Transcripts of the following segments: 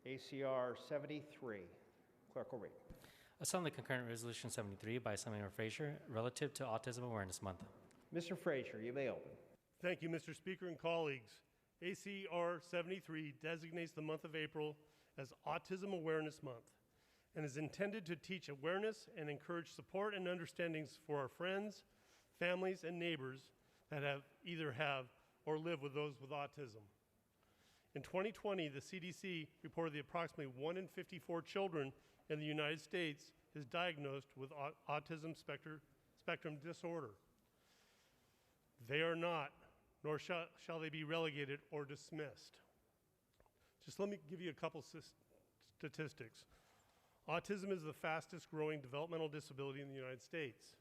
ACR 73. Clerk will read. Assembly Concurrent Resolution 73 by Assemblymember Frazier relative to Autism Awareness Month. Mr. Frazier, you may open. Thank you, Mr. Speaker and colleagues. ACR 73 designates the month of April as Autism Awareness Month and is intended to teach awareness and encourage support and understandings for our friends, families, and neighbors that either have or live with those with autism. In 2020, the CDC reported that approximately 1 in 54 children in the United States is diagnosed with autism spectrum disorder. They are not, nor shall they be relegated or dismissed. Just let me give you a couple statistics. Autism is the fastest growing developmental disability in the United States.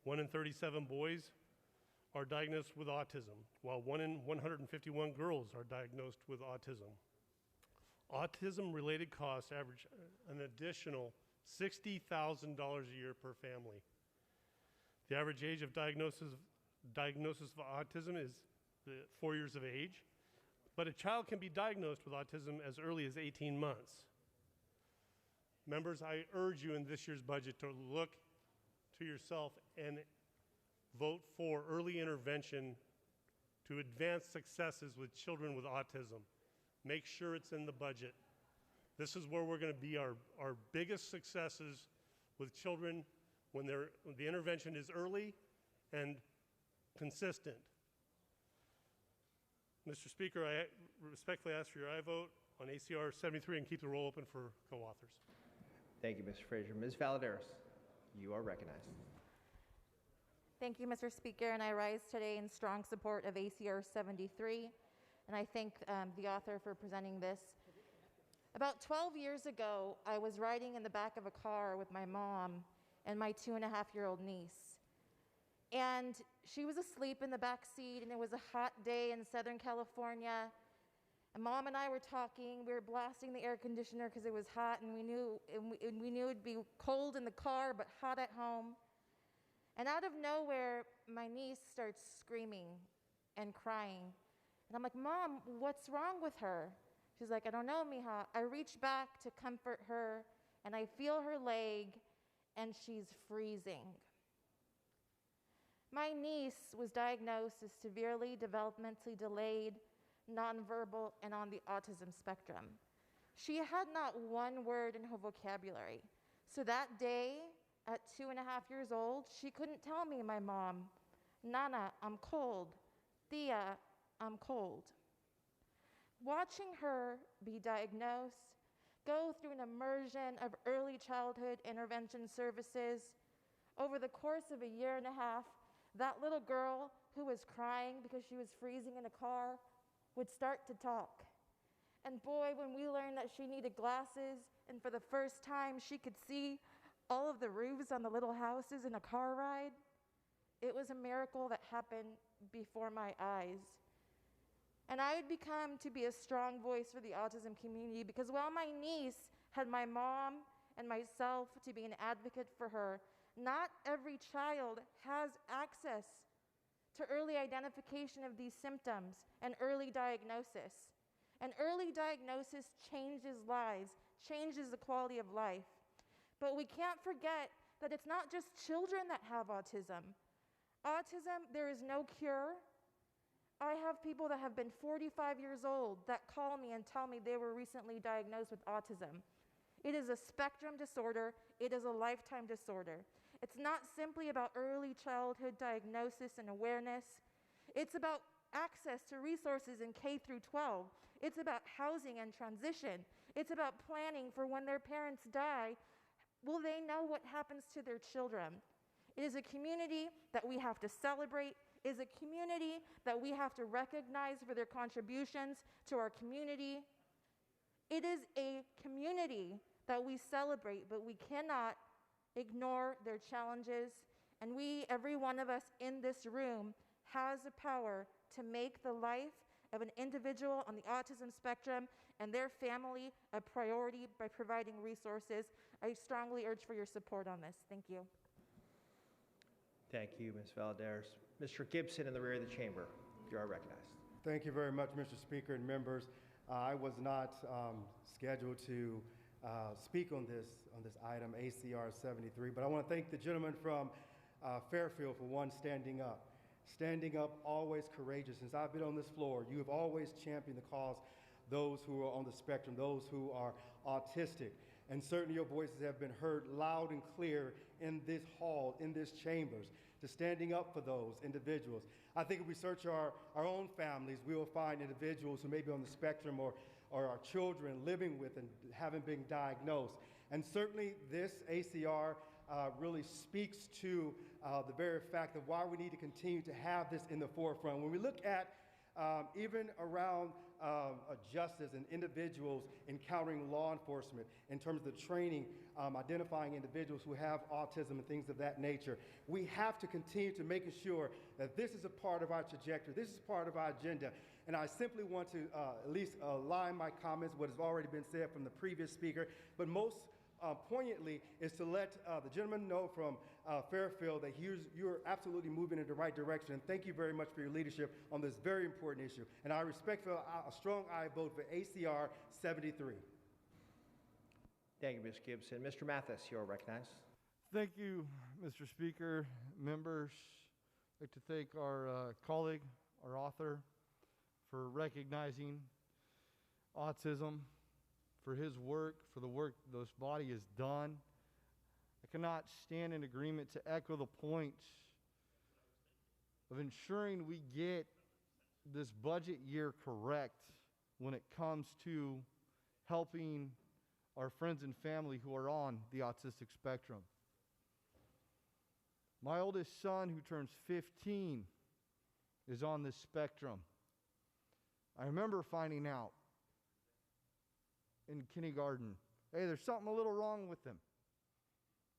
1 in 37 boys are diagnosed with autism, while 1 in 151 girls are diagnosed with autism. Autism-related costs average an additional $60,000 a year per family. The average age of diagnosis of autism is 4 years of age, but a child can be diagnosed with autism as early as 18 months. Members, I urge you in this year's budget to look to yourself and vote for early intervention to advance successes with children with autism. Make sure it's in the budget. This is where we're going to be our biggest successes with children when the intervention is early and consistent. Mr. Speaker, I respectfully ask for your aye vote on ACR 73 and keep the roll open for co-authors. Thank you, Mr. Frazier. Ms. Valadares, you are recognized. Thank you, Mr. Speaker, and I rise today in strong support of ACR 73, and I thank the author for presenting this. About 12 years ago, I was riding in the back of a car with my mom and my 2.5-year-old niece. And she was asleep in the back seat, and it was a hot day in Southern California. And Mom and I were talking. We were blasting the air conditioner because it was hot, and we knew it'd be cold in the car, but hot at home. And out of nowhere, my niece starts screaming and crying. And I'm like, Mom, what's wrong with her? She's like, I don't know, mija. I reach back to comfort her, and I feel her leg, and she's freezing. My niece was diagnosed as severely developmentally delayed, nonverbal, and on the autism spectrum. She had not one word in her vocabulary. So that day, at 2.5 years old, she couldn't tell me, my mom, Nana, I'm cold. Tia, I'm cold. Watching her be diagnosed, go through an immersion of early childhood intervention services, over the course of a 1.5 years, that little girl who was crying because she was freezing in a car would start to talk. And boy, when we learned that she needed glasses, and for the first time she could see all of the roofs on the little houses in a car ride, it was a miracle that happened before my eyes. And I would become to be a strong voice for the autism community because while my niece had my mom and myself to be an advocate for her, not every child has access to early identification of these symptoms and early diagnosis. And early diagnosis changes lives, changes the quality of life. But we can't forget that it's not just children that have autism. Autism, there is no cure. I have people that have been 45 years old that call me and tell me they were recently diagnosed with autism. It is a spectrum disorder. It is a lifetime disorder. It's not simply about early childhood diagnosis and awareness. It's about access to resources in K through 12. It's about housing and transition. It's about planning for when their parents die. Will they know what happens to their children? It is a community that we have to celebrate. It is a community that we have to recognize for their contributions to our community. It is a community that we celebrate, but we cannot ignore their challenges. And every one of us in this room, has the power to make the life of an individual on the autism spectrum and their family a priority by providing resources. I strongly urge for your support on this. Thank you. Thank you, Ms. Valadares. Mr. Gibson in the rear of the chamber, you are recognized. Thank you very much, Mr. Speaker and members. I was not scheduled to speak on this item, ACR 73, but I want to thank the gentleman from Fairfield for one standing up. Standing up, always courageous. Since I've been on this floor, you have always championed the cause, those who are on the spectrum, those who are autistic. And certainly your voices have been heard loud and clear in this hall, in these chambers, to standing up for those individuals. I think if we search our own families, we will find individuals who may be on the spectrum or our children living with and haven't been diagnosed. And certainly this ACR really speaks to the very fact of why we need to continue to have this in the forefront. When we look at even around justice and individuals encountering law enforcement in terms of the training, identifying individuals who have autism and things of that nature, we have to continue to making sure that this is a part of our trajectory, this is part of our agenda. And I simply want to at least align my comments, what has already been said from the previous speaker, but most poignantly is to let the gentleman know from Fairfield that you're absolutely moving in the right direction. And thank you very much for your leadership on this very important issue. And I respectfully, a strong aye vote for ACR 73. Thank you, Ms. Gibson. Mr. Mathis, you're recognized. Thank you, Mr. Speaker, members. I'd like to thank our colleague, our author, for recognizing autism, for his work, for the work this body has done. I cannot stand in agreement to echo the points of ensuring we get this budget year correct when it comes to helping our friends and family who are on the autistic spectrum. My oldest son, who turns 15, is on this spectrum. I remember finding out in kindergarten, hey, there's something a little wrong with him.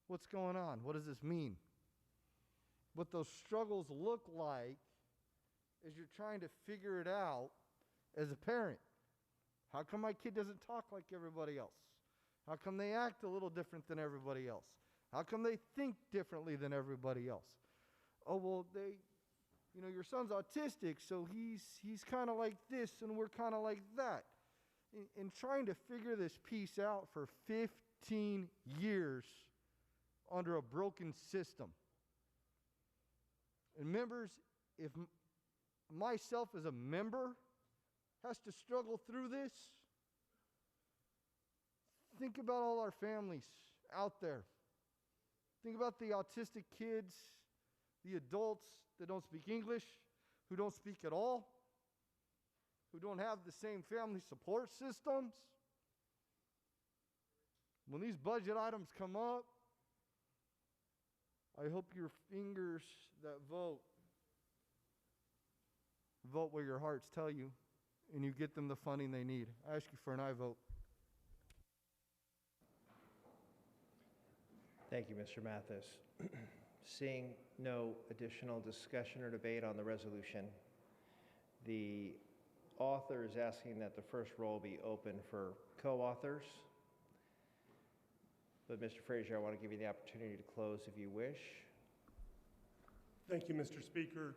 What's going on? What does this mean? What those struggles look like as you're trying to figure it out as a parent. How come my kid doesn't talk like everybody else? How come they act a little different than everybody else? How come they think differently than everybody else? Oh, well, your son's autistic, so he's kind of like this and we're kind of like that. In trying to figure this piece out for 15 years under a broken system. And members, if myself as a member has to struggle through this, think about all our families out there. Think about the autistic kids, the adults that don't speak English, who don't speak at all, who don't have the same family support systems. When these budget items come up, I hope your fingers that vote where your hearts tell you, and you get them the funding they need. I ask you for an aye vote. Thank you, Mr. Mathis. Seeing no additional discussion or debate on the resolution, the author is asking that the first roll be open for co-authors. But Mr. Frazier, I want to give you the opportunity to close if you wish. Thank you, Mr. Speaker.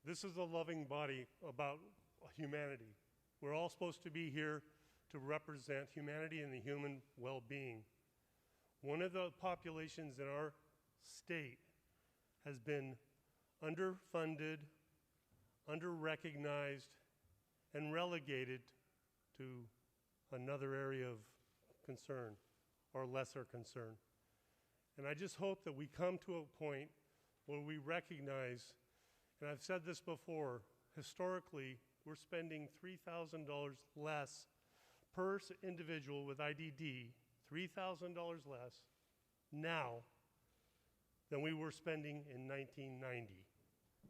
This is a loving body about humanity. We're all supposed to be here to represent humanity and the human well-being. One of the populations in our state has been underfunded, under-recognized, and relegated to another area of concern or lesser concern. And I just hope that we come to a point where we recognize, and I've said this before, historically, we're spending $3,000 less per individual with IDD, $3,000 less now than we were spending in 1990.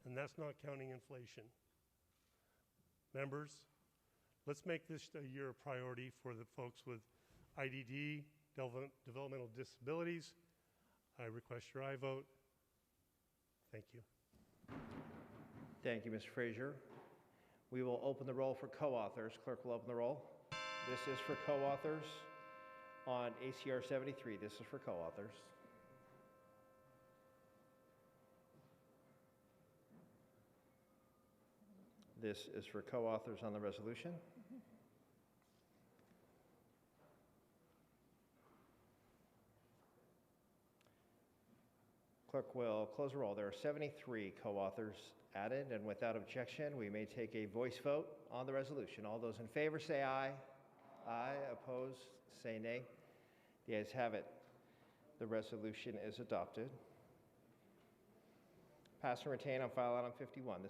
And that's not counting inflation. Members, let's make this a year of priority for the folks with IDD, developmental disabilities. I request your aye vote. Thank you. Thank you, Mr. Frazier. We will open the roll for co-authors. Clerk will open the roll. This is for co-authors on ACR 73. This is for co-authors. This is for co-authors on the resolution. Clerk will close the roll. There are 73 co-authors added, and without objection, we may take a voice vote on the resolution. All those in favor say aye. Aye. Opposed, say nay. The ayes have it. The resolution is adopted. Pass and retain on file item 51. This